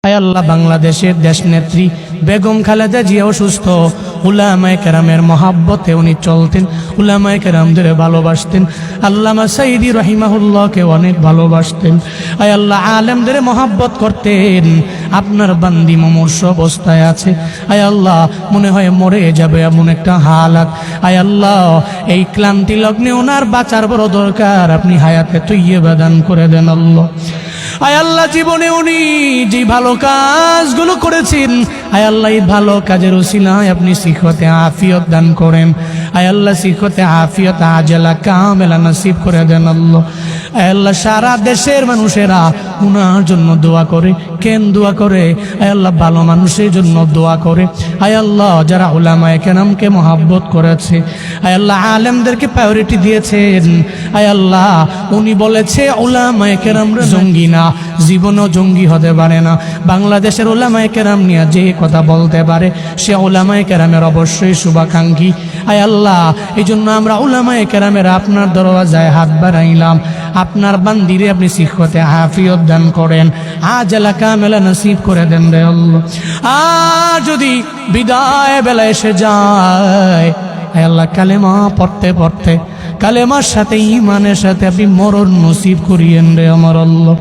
আয় আল্লাহ, বাংলাদেশের দেশ নেত্রী বেগম খালেদা জিয়া অসুস্থ, উলামায়ে কেরামের মহাব্বতে উনি চলতেন, উলামায়ে কেরামদের ভালোবাসতেন, আল্লামা সাইদি রহিমাহুল্লাহকে অনেক ভালোবাসতেন। আয় আল্লাহ, আলেমদের মহাব্বত করতেন। আপনার বান্দি মুমূর্ষু অবস্থায় আছে, আয় আল্লাহ, মনে হয় মরে যাবে এমন একটা হালাত। আয় আল্লাহ, এই ক্লান্তি লগ্নে ওনার বাঁচার বড় দরকার, আপনি হায়াতে তৈয়বা দান করে দেন আল্লাহ। আয় আল্লাহ, জীবনে উনি যে ভালো কাজগুলো করেছেন, আয় আল্লাহ, এই ভালো কাজের উসিলায় আপনি সিহতে আফিয়ত দান করেন। আয় আল্লাহ, সিহতে আফিয়ত আজলা কামেলা নসিব করে দেন আল্লাহ। আয় আল্লাহ, সারা দেশের মানুষেরা উনার জন্য দোয়া করে। কেন দোয়া করে? আয় আল্লাহ, ভালো মানুষের জন্য দোয়া করে। আয় আল্লাহ, যারা উলামায়ে কেরামকে মহাব্বত করেছে, আয় আল্লাহ, আলেমদেরকে প্রায়োরিটি দিয়েছেন। আয় আল্লাহ, উনি বলেছে উলামায়ে কেরামরা জঙ্গি না, জীবনও জঙ্গি হতে পারে না। বাংলাদেশের উলামায়ে কেরাম নিয়ে যে কথা বলতে পারে সে উলামায়ে কেরামের অবশ্যই শুভাকাঙ্ক্ষী। আয় আল্লাহ, এই জন্য আমরা উলামায়ে কেরামের আপনার দরওয়াজায় হাত বাড়াইলাম। আপনার বান্দিরে আপনি সিহতে আফিয়ত দান করেন, আজলা কামেলা নসিব করে দেন রে আল্লাহ। আর যদি বিদায় বেলা এসে যায়, আয় আল্লাহ, কালেমা পড়তে পড়তে, কালেমার সাথে ঈমানের সাথে আপনি মরণ নসিব করিয়েন রে আমার আল্লাহ।